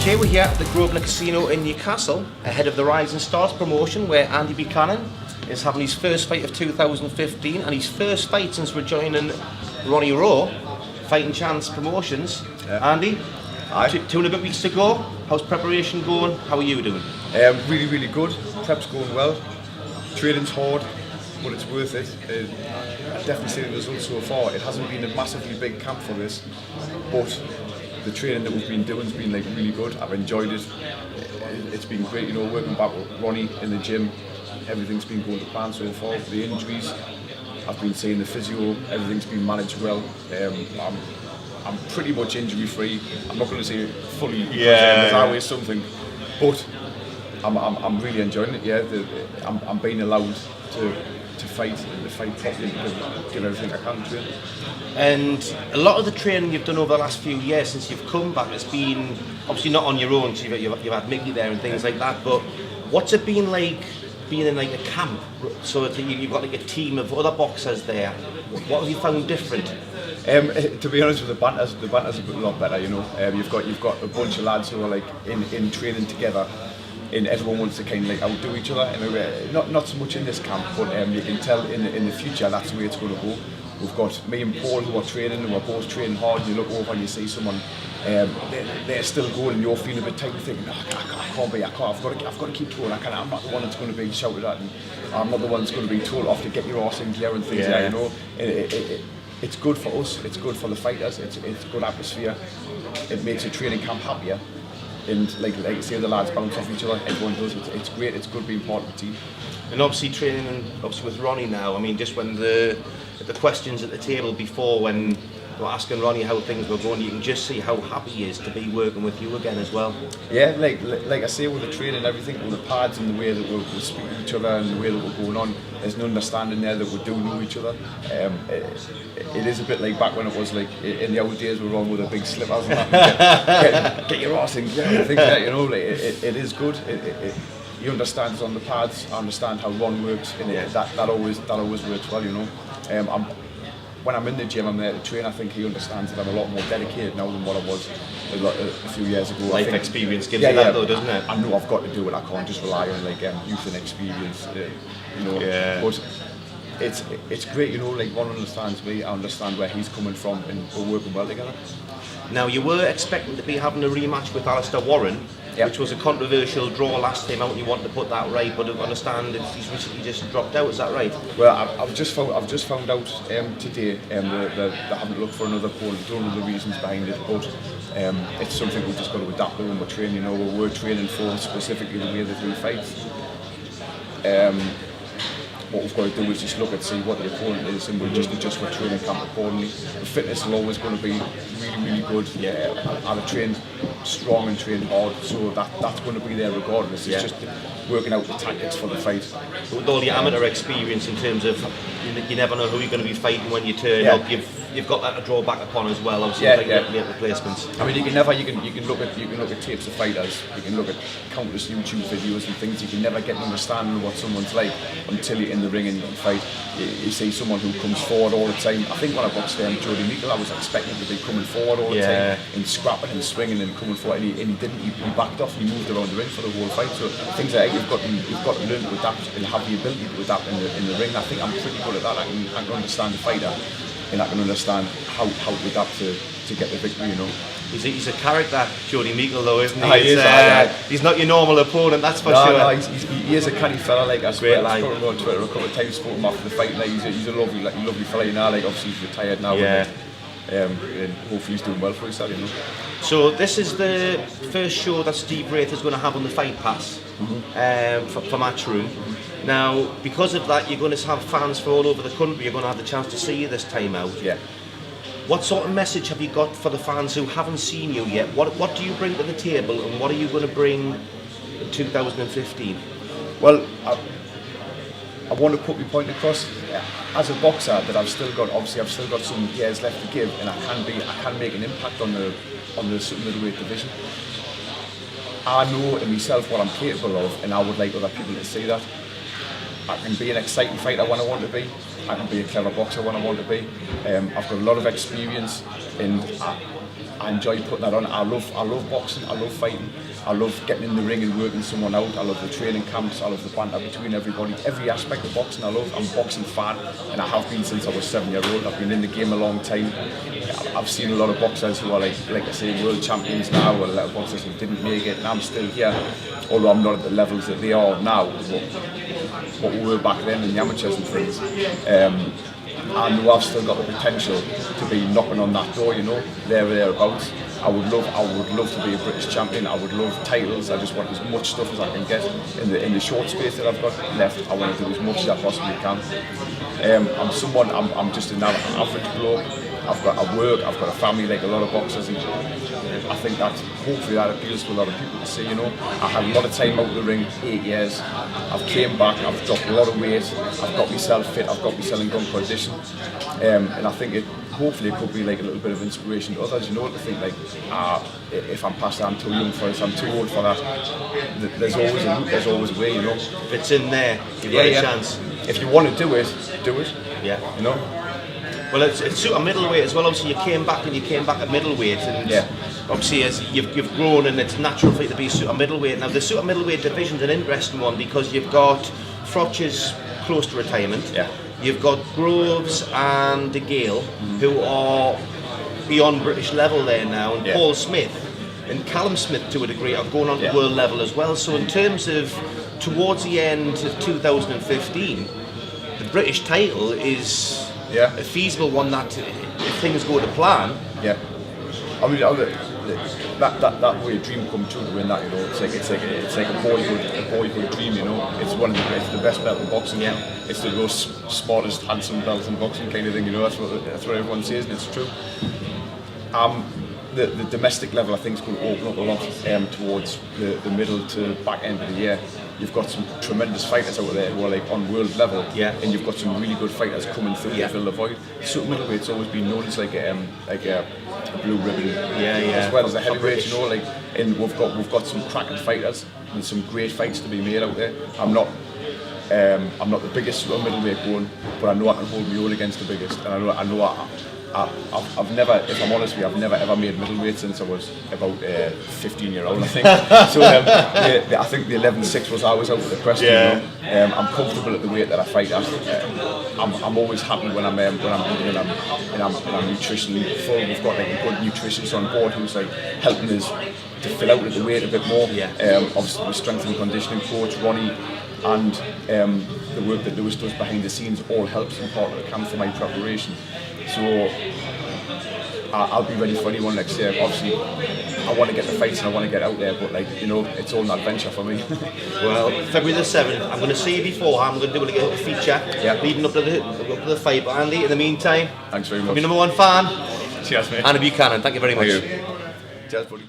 Okay, we're here at the Grosvenor Casino in Newcastle ahead of the Rising Stars promotion where Andy Buchanan is having his first fight of 2015 and his first fight since we're joining Ronnie Rowe, Fighting Chance Promotions. Yeah. Andy, Hi. Two and a bit weeks to go. How's preparation going? How are you doing? Really, really good. Prep's going well. Training's hard, but it's worth it. I definitely see the results so far. It hasn't been a massively big camp for this, but the training that we've been doing has been like really good. I've enjoyed it. It's been great, you know, working back with Ronnie in the gym. Everything's been going to plan so far. The injuries, I've been seeing the physio. Everything's been managed well. I'm pretty much injury free. I'm not going to say fully. There's always something, but I'm really enjoying it. Yeah, I'm being allowed to fight and to fight properly and give everything I can to it. And a lot of the training you've done over the last few years since you've come back has been obviously not on your own, so you've had Mickey there and things like that, but what's it been like being in like a camp, so that you've got like a team of other boxers there? What have you found different? To be honest with the banter's a lot better, you know. You've got a bunch of lads who are like in training together, and everyone wants to kind of like outdo each other. And not so much in this camp, but you can tell in the future that's the way it's going to go. We've got me and Paul who are training, and we're both training hard. And you look over and you see someone, they're still going, and you're feeling a bit tight and thinking, I can't be, I've got to keep going. I'm not the one that's going to be shouted at, and I'm not the one that's going to be told off to get your arse in gear and things like that. You know, it's good for us. It's good for the fighters. It's good atmosphere. It makes a training camp happier. And like you say, the lads bounce off each other. Everyone does. It's great. It's good being part of the team. And obviously training, with Ronnie now. I mean, just when the questions at the table before, when they were asking Ronnie how things were going, you can just see how happy he is to be working with you again as well. Yeah, like I say, with the training and everything, with the pads and the way that we're speaking to each other and the way that we're going on, there's an understanding there that we do know each other. It is a bit like back when it was like in the old days we were on with the big slippers and that, get your arse in gear and things like that, you know. Like, it is good. He understands on the pads. I understand how Ron works, and that always works well, you know. When I'm in the gym, I'm there to train. I think he understands that I'm a lot more dedicated now than what I was a few years ago. Life experience gives you that though, doesn't it? I know I've got to do it. I can't just rely on like youth and experience, you know. Yeah. But it's great, you know. Like Ron understands me. I understand where he's coming from, and we're working well together. Now, you were expecting to be having a rematch with Alistair Warren, which was a controversial draw last time out, and you wanted to put that right, but I understand he's recently just dropped out. Is that right? Well, I've just found out today that they haven't looked for another opponent. Don't know the reasons behind it, but it's something we've just got to adapt to when we're training. You know, we're training for specifically the way that he fights. What we've got to do is just look and see what the opponent is, and we'll just adjust our training camp accordingly. The fitness is always going to be really, really good. Yeah, I've trained strong and trained hard, so that's going to be there regardless. It's just working out the tactics for the fight. With all the amateur experience in terms of you never know who you're going to be fighting when you turn up. You've got that to draw back upon as well. Obviously, late replacements. I mean, you can look at tapes of fighters. You can look at countless YouTube videos and things. You can never get an understanding of what someone's like until you're in the ring and you fight. You see someone who comes forward all the time. I think when I boxed Jody Meikle, I was expecting him to be coming forward all the time and scrapping and swinging and coming forward, and he didn't. He backed off. He moved around the ring for the whole fight. So things like that, you've got to learn to adapt and have the ability to adapt in the ring. I think I'm pretty good at that. I can understand the fighter, and I can understand how to adapt to get the victory, you know. He's a character, Jody Meikle, though, isn't he? He's not your normal opponent, that's for sure. No, he is a canny fella. Like I spoke to him on Twitter a couple of times, spoke him after the fight. Like, he's a lovely fella, you know. Like, obviously he's retired now, and hopefully he's doing well for himself, you know. So this is the first show that Steve Wraith is going to have on the Fight Pass for Matchroom. Now, because of that, you're going to have fans from all over the country. You're going to have the chance to see you this time out. Yeah. What sort of message have you got for the fans who haven't seen you yet? What do you bring to the table, and what are you going to bring in 2015? Well, I want to put my point across as a boxer that I've still got some years left to give, and I can make an impact on the super middleweight division. I know in myself what I'm capable of, and I would like other people to see that. I can be an exciting fighter when I want to be. I can be a clever boxer when I want to be. I've got a lot of experience, and I I enjoy putting that on. I love boxing. I love fighting. I love getting in the ring and working someone out. I love the training camps. I love the banter between everybody. Every aspect of boxing I love. I'm a boxing fan, and I have been since I was 7-year-old. I've been in the game a long time. I've seen a lot of boxers who are like I say, world champions now, or a lot of boxers who didn't make it, and I'm still here. Although I'm not at the levels that they are now, what we were back then in the amateurs and things. I know I've still got the potential to be knocking on that door, you know, there or thereabouts. I would love to be a British champion. I would love titles. I just want as much stuff as I can get in the short space that I've got left. I want to do as much as I possibly can. I'm just an average bloke. I work, I've got a family like a lot of boxers, and I think that hopefully that appeals to a lot of people to see, you know. I had a lot of time out of the ring, 8 years. I've came back, I've dropped a lot of weight, I've got myself fit, I've got myself in good condition, and I think hopefully it could be like a little bit of inspiration to others, you know, to think like, if I'm past that, I'm too young for this, I'm too old for that. There's always a route, there's always a way, you know. If it's in there, you've got a chance. If you want to do it, do it. Yeah. You know. Well, it's sort of middleweight as well. Obviously, you came back at middleweight, and obviously as you've grown, and it's natural for you to be sort of middleweight. Now, the sort of middleweight division's an interesting one because you've got Frotch's close to retirement. Yeah. You've got Groves and De Gale, who are beyond British level there now, and Paul Smith and Callum Smith to a degree are going on to world level as well. So in terms of towards the end of 2015, the British title is a feasible one that if things go to plan. Yeah. I mean, that way a dream come true to win that, you know. It's like a boyhood dream, you know. It's the best belt in boxing. Yeah. It's the most smartest, handsome belt in boxing kind of thing, you know. That's what everyone says, and it's true. The domestic level, I think, is going to open up a lot towards the middle to back end of the year. You've got some tremendous fighters out there who are like on world level, and you've got some really good fighters coming through to fill the void. Super middleweight's always been known as like a blue ribbon, as well as a heavyweight. You know, like, and we've got some cracking fighters and some great fights to be made out there. I'm not the biggest middleweight going, but I know I can hold my own against the biggest, and I know I've never, if I'm honest with you, I've never ever made middleweight since I was about 15-year-old, I think. So I think the 11.6 was always out of the question. You know? I'm comfortable at the weight that I fight at. I'm always happy when I'm eating and I'm nutritionally full. We've got like a good nutritionist on board who's like helping us to fill out at the weight a bit more. Obviously, the strength and conditioning coach Ronnie and the work that Lewis does behind the scenes all helps in part of the camp for my preparation. So I'll be ready for anyone next year. Obviously, I want to get the fights and I want to get out there, but like, you know, it's all an adventure for me. Well, February the 7th, I'm going to see you beforehand. I'm going to do a feature leading up to the fight. But Andy, in the meantime, thanks very much. I'm your #1 fan. Cheers, mate. Andy Buchanan, thank you very much. Thank you. Cheers, buddy.